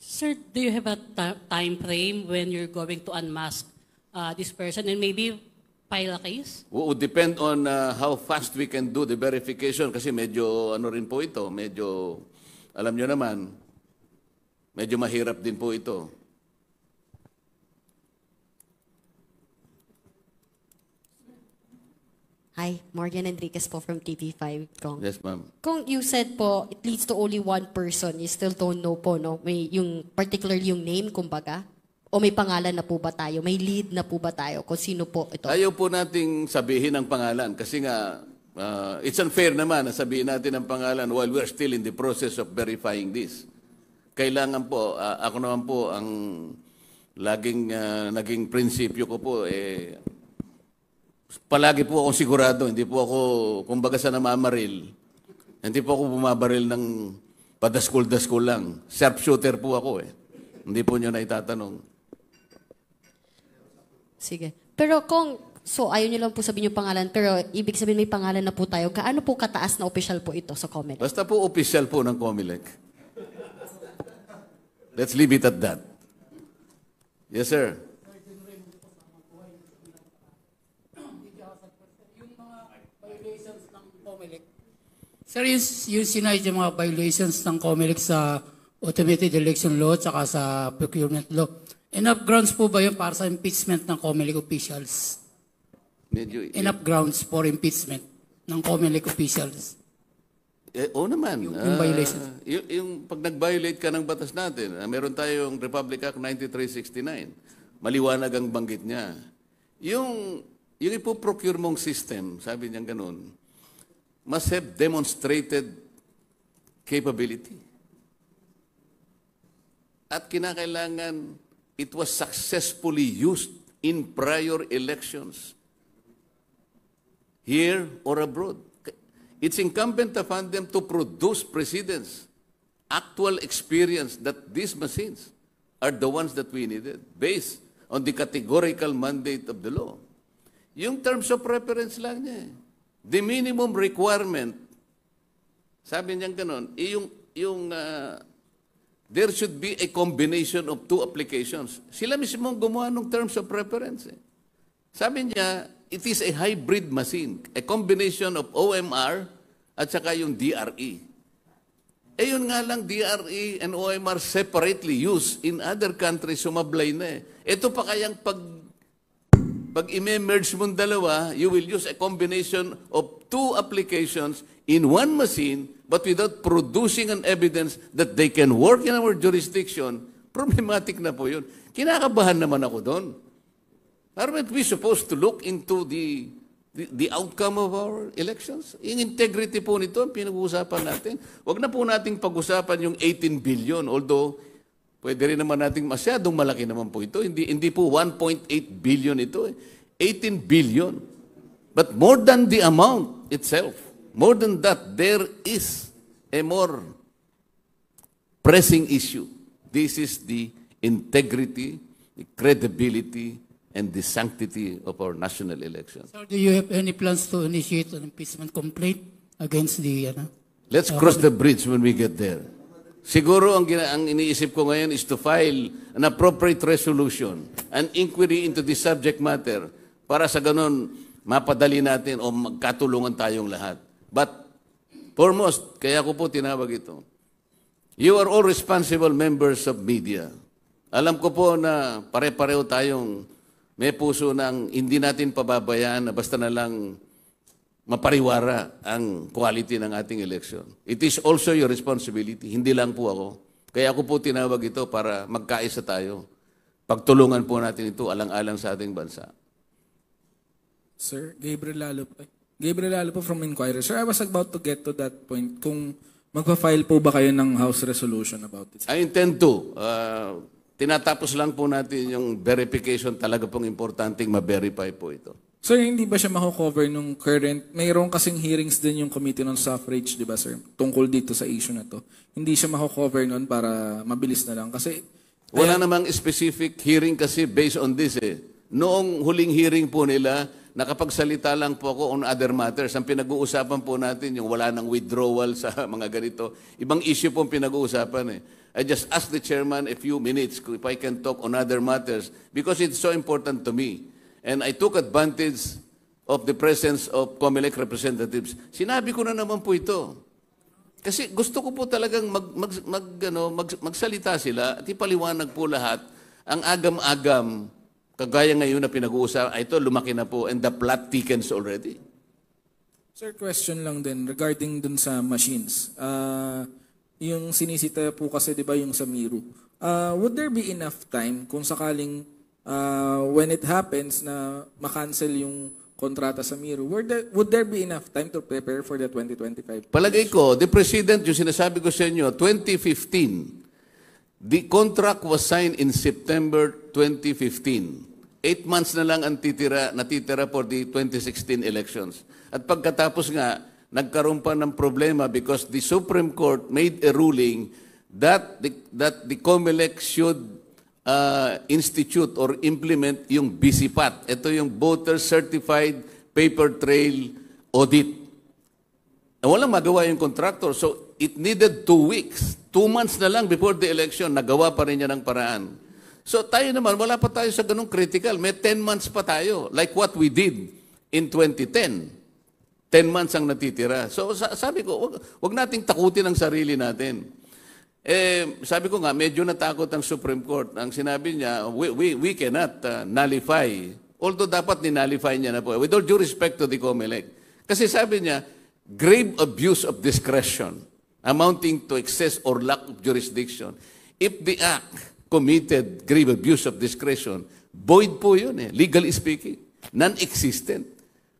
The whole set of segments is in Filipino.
Sir, do you have a time frame when you're going to unmask this person and maybe file a case? Would depend on how fast we can do the verification kasi medyo ano rin po ito, medyo alam nyo naman, medyo mahirap din po ito. Hi, Morgan Enriquez po from TV5. Kong. Yes, ma'am. Kung you said po, it leads to only one person, you still don't know po, no? May yung particularly yung name, kumbaga? O may pangalan na po ba tayo? May lead na po ba tayo? Kung sino po ito? Ayaw po nating sabihin ang pangalan kasi nga it's unfair naman na sabihin natin ang pangalan while we are still in the process of verifying this. Kailangan po, ako naman po ang laging naging prinsipyo ko po, palagi po akong sigurado, hindi po ako, kumbaga sa namamaril, hindi po ako bumabaril ng padaskul-daskul lang. Sharpshooter po ako Hindi po nyo na itatanong. Sige. Pero kung, so ayaw nyo lang po sabihin yung pangalan, pero ibig sabihin may pangalan na po tayo, gaano po kataas na official po ito sa COMELEC? Basta po official po ng COMELEC. Let's leave it at that. Yes, sir. Sir, yung sinayad yung mga violations ng COMELEC sa automated election law at sa procurement law, enough grounds po ba yun para sa impeachment ng COMELEC officials? Enough grounds for impeachment ng COMELEC officials? Oo naman. Yung violations. Yung pag nag-violate ka ng batas natin, meron tayong Republic Act 9369. Maliwanag ang banggit niya. Yung ipoprocure mong system, sabi niya ganun, must have demonstrated capability. At kinakailangan it was successfully used in prior elections, here or abroad. It's incumbent upon them to produce precedents, actual experience that these machines are the ones that we needed, based on the categorical mandate of the law. Yung terms of reference lang niya The minimum requirement, sabi niya ganun, there should be a combination of two applications. Sila mismo gumawa ng terms of reference. Sabi niya, it is a hybrid machine, a combination of OMR at saka yung DRE. Yun nga lang, DRE and OMR separately used in other countries, sumablay na Ito pa kayang pag i-merge mong dalawa, you will use a combination of two applications in one machine, but without producing an evidence that they can work in our jurisdiction. Problematic na po yun. Kinakabahan naman ako doon. Aren't we supposed to look into the outcome of our elections? Yung integrity po nito, pinag-uusapan natin. Huwag na po nating pag-usapan yung 18 billion, although pwede rin naman nating masyadong malaki naman po ito. Hindi po 1.8 billion ito. 18 billion. But more than the amount itself, more than that, there is a more pressing issue. This is the integrity, the credibility, and the sanctity of our national elections. Sir, do you have any plans to initiate an impeachment complaint against the... Let's cross the bridge when we get there. Siguro ang iniisip ko ngayon is to file an appropriate resolution, an inquiry into the subject matter, para sa ganun mapadali natin o magkatulungan tayong lahat. But foremost, kaya ko po tinawag ito. You are all responsible members of media. Alam ko po na pare-pareho tayong may puso ng hindi natin pababayaan na basta na lang mapariwara ang quality ng ating election. It is also your responsibility, hindi lang po ako. Kaya ako po tinawag ito para magkaisa tayo. Pagtulungan po natin ito alang-alang sa ating bansa. Sir, Gabriel Lalo po from Inquirer. Sir, I was about to get to that point. Kung magpa-file po ba kayo ng House resolution about it? I intend to. Tinatapos lang po natin yung verification. Talaga pong importanteng ma-verify po ito. Sir, hindi ba siya mako-cover nung current? Mayroong kasing hearings din yung Committee on Suffrage, di ba sir? Tungkol dito sa issue na to. Hindi siya mako-cover nun para mabilis na lang. Kasi wala namang specific hearing kasi based on this Noong huling hearing po nila, nakapagsalita lang po ako on other matters. Ang pinag-uusapan po natin yung wala ng withdrawal sa mga ganito. Ibang issue po ang pinag-uusapan I just ask the chairman a few minutes if I can talk on other matters because it's so important to me. And I took advantage of the presence of COMELEC representatives. Sinabi ko na naman po ito. Kasi gusto ko po talagang magsalita sila at ipaliwanag po lahat ang agam-agam kagaya ngayon na pinag-uusap. Ito, lumaki na po and the plot thickens already. Sir, question lang din regarding dun sa machines. Yung sinisita po kasi, di ba, yung sa Miru. Would there be enough time kung sakaling when it happens na makancel yung kontrata sa Miru, would there be enough time to prepare for the 2025? Palagay ko, the President, yung sinasabi ko sa inyo, 2015, the contract was signed in September 2015. 8 months na lang ang natitira for the 2016 elections. At pagkatapos nga, nagkaroon pa ng problema because the Supreme Court made a ruling that the COMELEC should institute or implement yung BCPAT. Ito yung Voter Certified Paper Trail Audit. Walang magawa yung contractor. So it needed 2 weeks. 2 months na lang before the election, nagawa pa rin niya ng paraan. So tayo naman, wala pa tayo sa ganung critical. May 10 months pa tayo, like what we did in 2010. 10 months ang natitira. So sabi ko, wag nating takutin ang sarili natin. Sabi ko nga, medyo natakot ang Supreme Court. Ang sinabi niya, we cannot nullify. Although dapat ni-nullify niya na po. With all due respect to the COMELEC. Kasi sabi niya, grave abuse of discretion amounting to excess or lack of jurisdiction. If the act committed grave abuse of discretion, void po yun legally speaking. Non-existent.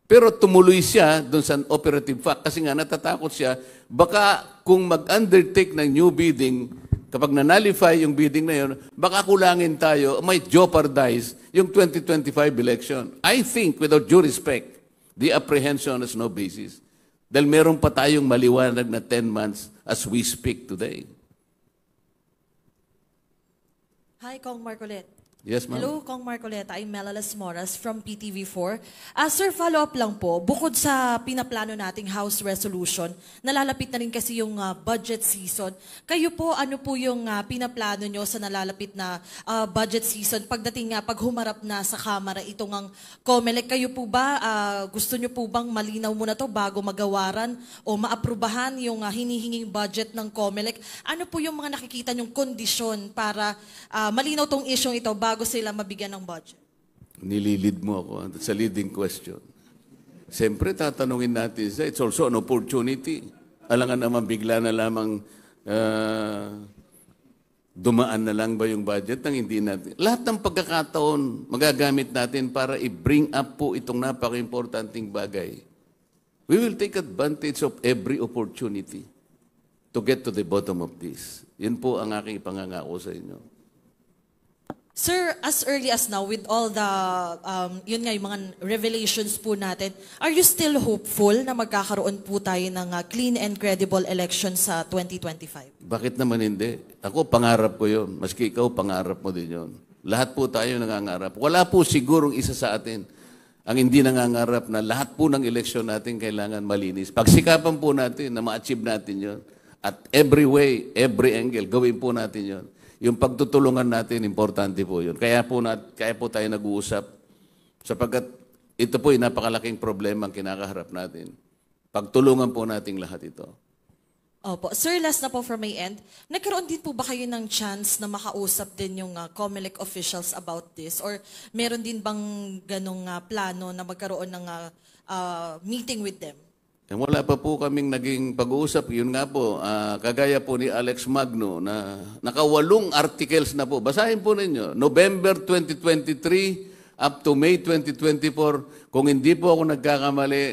Pero tumuloy siya doon sa operative fact kasi nga natatakot siya, baka kung mag-undertake ng new bidding, kapag na-nullify yung bidding na yun, baka kulangin tayo, might jeopardize yung 2025 election. I think, without due respect, the apprehension has no basis. Dahil meron pa tayong maliwanag na 10 months as we speak today. Hi, Kong Marcoleta. Yes, ma'am. Hello, Kong Marcoleta. I'm Melalas Moras from PTV4. Sir, follow-up lang po. Bukod sa pinaplano nating House Resolution, nalalapit na rin kasi yung budget season. Kayo po, ano po yung pinaplano nyo sa nalalapit na budget season? Pagdating pag humarap na sa Kamara itong ang COMELEC, kayo po ba, gusto nyo po bang malinaw muna to bago magawaran o maaprubahan yung hinihinging budget ng COMELEC? Ano po yung mga nakikita nyong kondisyon para malinaw tong issue ito bago sila mabigyan ng budget? Nililid mo ako sa leading question. Siyempre, tatanungin natin siya. It's also an opportunity. Alangan naman bigla na lamang dumaan na lang ba yung budget nang hindi natin. Lahat ng pagkakataon magagamit natin para i-bring up po itong napaka-importanting bagay. We will take advantage of every opportunity to get to the bottom of this. Yun po ang aking ipangangako sa inyo. Sir, as early as now, with all the, yun nga, yung mga revelations po natin, are you still hopeful na magkakaroon po tayo ng clean and credible election sa 2025? Bakit naman hindi? Ako, pangarap ko yun. Maski ikaw, pangarap mo din yun. Lahat po tayo nangangarap. Wala po sigurong isa sa atin ang hindi nangangarap na lahat po ng eleksyon natin kailangan malinis. Pagsikapan po natin na ma-achieve natin yun. At every way, every angle, gawin po natin yun. Yung pagtutulungan natin, importante po yun. Kaya po tayo nag-uusap. Sapagkat ito po yung napakalaking problema ang kinakaharap natin. Pagtulungan po nating lahat ito. Opo. Sir, last na po from my end. Nagkaroon din po ba kayo ng chance na makausap din yung COMELEC officials about this? Or meron din bang ganong plano na magkaroon ng meeting with them? Wala pa po kaming naging pag-uusap. Yun nga po, kagaya po ni Alex Magno na naka-8 articles na po. Basahin po ninyo. November 2023 up to May 2024, kung hindi po ako nagkakamali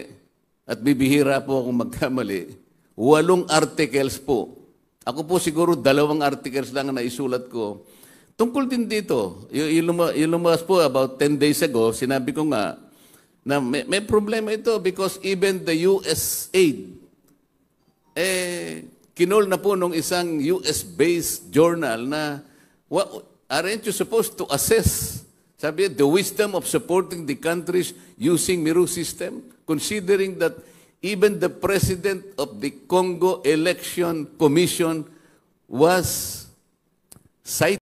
at bibihira po akong magkamali, 8 articles po. Ako po siguro 2 articles lang na isulat ko. Tungkol din dito, yung lumabas po about 10 days ago, sinabi ko nga, na may problema ito because even the US aid, kinol na po nung isang US-based journal na, aren't you supposed to assess, sabi, the wisdom of supporting the countries using Miru system, considering that even the president of the Congo Election Commission was citing